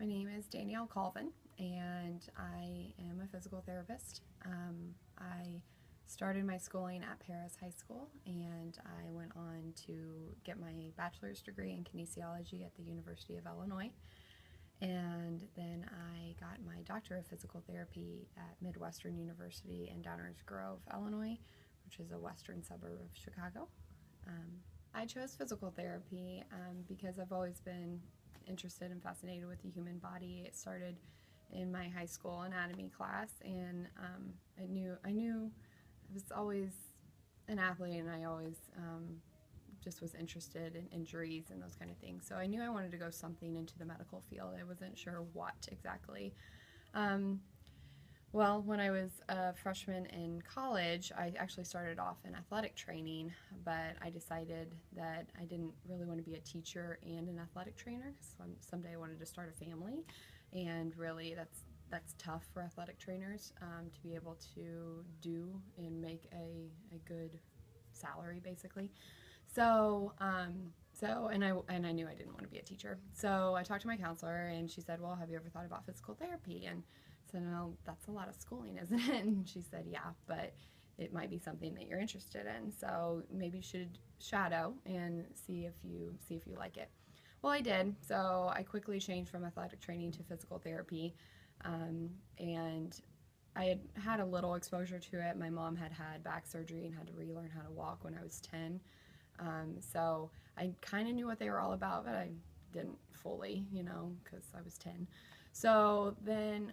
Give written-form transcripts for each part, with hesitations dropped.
My name is Danielle Colvin, and I am a physical therapist. I started my schooling at Paris High School, and I went on to get my bachelor's degree in kinesiology at the University of Illinois. And then I got my doctorate of physical therapy at Midwestern University in Downers Grove, Illinois, which is a western suburb of Chicago. I chose physical therapy because I've always been interested and fascinated with the human body. It started in my high school anatomy class, and I knew I was always an athlete, and I always just was interested in injuries and those kind of things. So I knew I wanted to go something into the medical field. I wasn't sure what exactly. Well, when I was a freshman in college, I actually started off in athletic training, but I decided that I didn't really want to be a teacher and an athletic trainer, because someday I wanted to start a family, and really that's tough for athletic trainers to be able to do and make a good salary, basically. So and I knew I didn't want to be a teacher. So I talked to my counselor, and she said, "Well, have you ever thought about physical therapy?" And I said, "No, that's a lot of schooling, isn't it?" And she said, "Yeah, but it might be something that you're interested in. So maybe you should shadow and see if you like it." Well, I did. So I quickly changed from athletic training to physical therapy, and I had had a little exposure to it. My mom had had back surgery and had to relearn how to walk when I was 10. So I kind of knew what they were all about, but I didn't fully, because I was 10. So then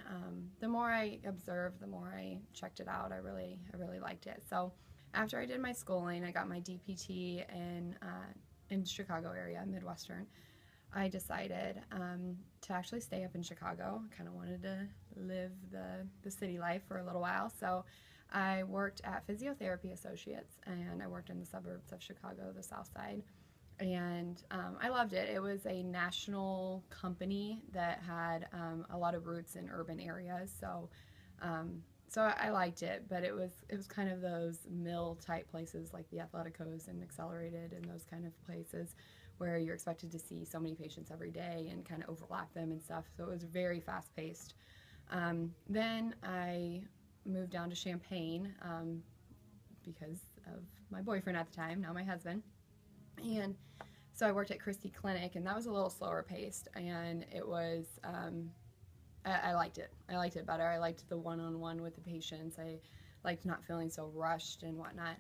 the more I observed, the more I checked it out, I really liked it. So after I did my schooling, I got my DPT in Chicago area, Midwestern. I decided to actually stay up in Chicago. I kind of wanted to live the city life for a little while. So I worked at Physiotherapy Associates, and I worked in the suburbs of Chicago, the south side. And I loved it. It was a national company that had a lot of roots in urban areas. So I liked it, but it was kind of those mill type places like the Athleticos and Accelerated and those kind of places where you're expected to see so many patients every day and kind of overlap them and stuff. So it was very fast paced. Then I moved down to Champaign because of my boyfriend at the time, now my husband. And so I worked at Christie Clinic, and that was a little slower paced, and it was, I liked it. I liked it better. I liked the one-on-one with the patients. I liked not feeling so rushed and whatnot.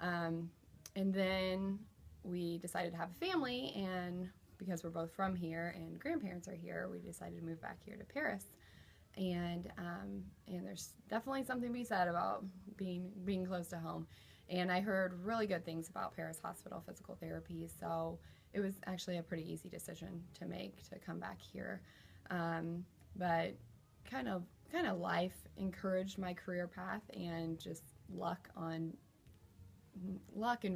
And then we decided to have a family, and because we're both from here and grandparents are here, we decided to move back here to Paris. And there's definitely something to be said about being close to home. And I heard really good things about Paris Hospital Physical Therapy, so it was actually a pretty easy decision to make to come back here. But kind of life encouraged my career path, and just luck and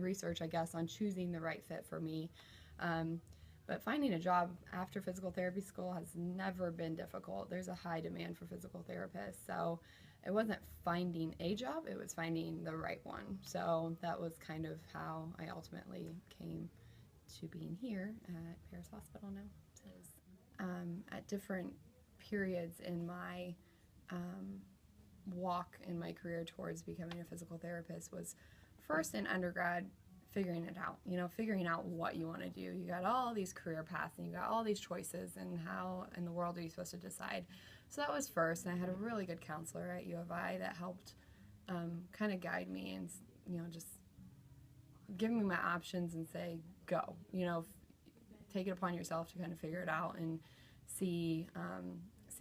research, I guess, on choosing the right fit for me. But finding a job after physical therapy school has never been difficult. There's a high demand for physical therapists. So it wasn't finding a job, it was finding the right one. So that was kind of how I ultimately came to being here at Paris Hospital now. At different periods in my walk in my career towards becoming a physical therapist was first in undergrad, figuring it out, figuring out what you want to do. You got all these career paths, and you got all these choices, and how in the world are you supposed to decide? So that was first, and I had a really good counselor at U of I that helped kind of guide me and, just give me my options and say, go, take it upon yourself to kind of figure it out and see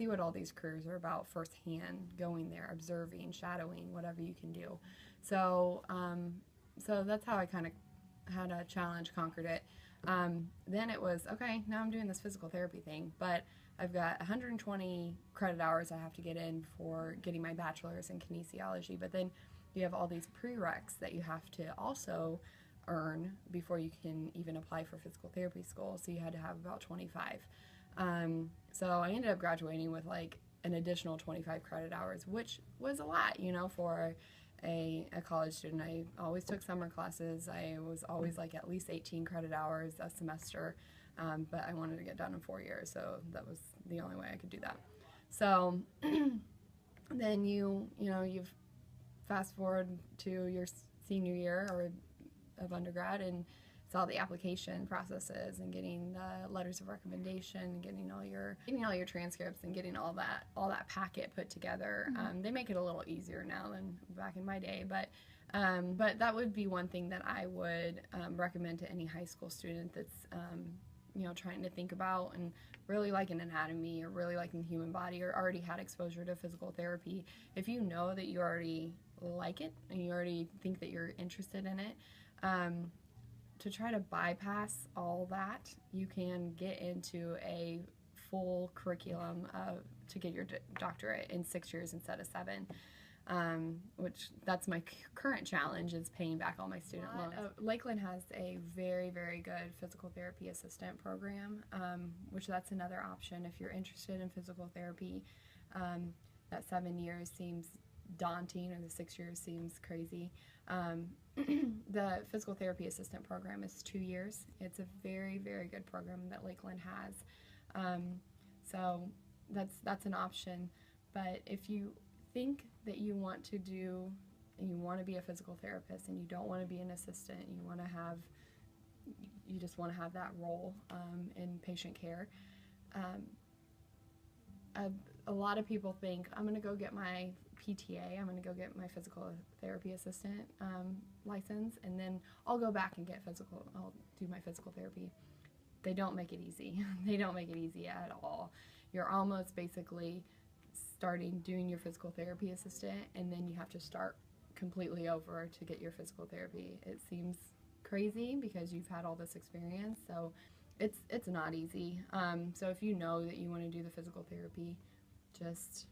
what all these careers are about firsthand, going there, observing, shadowing, whatever you can do. So that's how I kind of had a challenge, conquered it. Then it was, okay, now I'm doing this physical therapy thing, but I've got 120 credit hours I have to get in for getting my bachelor's in kinesiology, but then you have all these prereqs that you have to also earn before you can even apply for physical therapy school, so you had to have about 25. So I ended up graduating with like an additional 25 credit hours, which was a lot, for a college student. I always took summer classes. I was always like at least 18 credit hours a semester. but I wanted to get done in 4 years, so that was the only way I could do that. So then you've fast forward to your senior year or of undergrad, and it's all the application processes and getting the letters of recommendation and getting all your transcripts and getting all that packet put together. They make it a little easier now than back in my day, but that would be one thing that I would recommend to any high school student that's trying to think about and really liking anatomy or really liking the human body or already had exposure to physical therapy. If you know that you already like it and you already think that you're interested in it, to try to bypass all that, you can get into a full curriculum to get your doctorate in 6 years instead of 7. Which that's my current challenge, is paying back all my student loans. Lakeland has a very, very good physical therapy assistant program, which that's another option if you're interested in physical therapy. That 7 years seems daunting, or the 6 years seems crazy. The physical therapy assistant program is 2 years. It's a very, very good program that Lakeland has. So that's an option. But if you think that you want to be a physical therapist and you don't want to be an assistant, you just want to have that role in patient care, a lot of people think, I'm going to go get my PTA, I'm going to go get my physical therapy assistant license, and then I'll go back and I'll do my physical therapy. They don't make it easy. They don't make it easy at all. You're almost basically doing your physical therapy assistant, and then you have to start completely over to get your physical therapy. It seems crazy because you've had all this experience, so it's not easy. So if you know that you want to do the physical therapy, just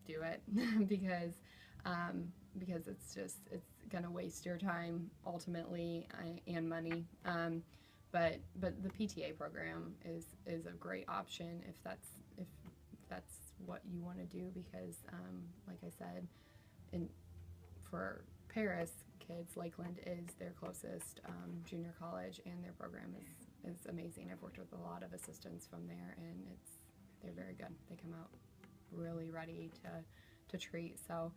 do it because it's gonna waste your time ultimately and money. But the PTA program is a great option if that's what you want to do, because like I said, for Paris kids, Lakeland is their closest junior college, and their program is amazing. I've worked with a lot of assistants from there, and they're very good. They come out really ready to treat. So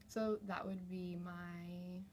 so that would be my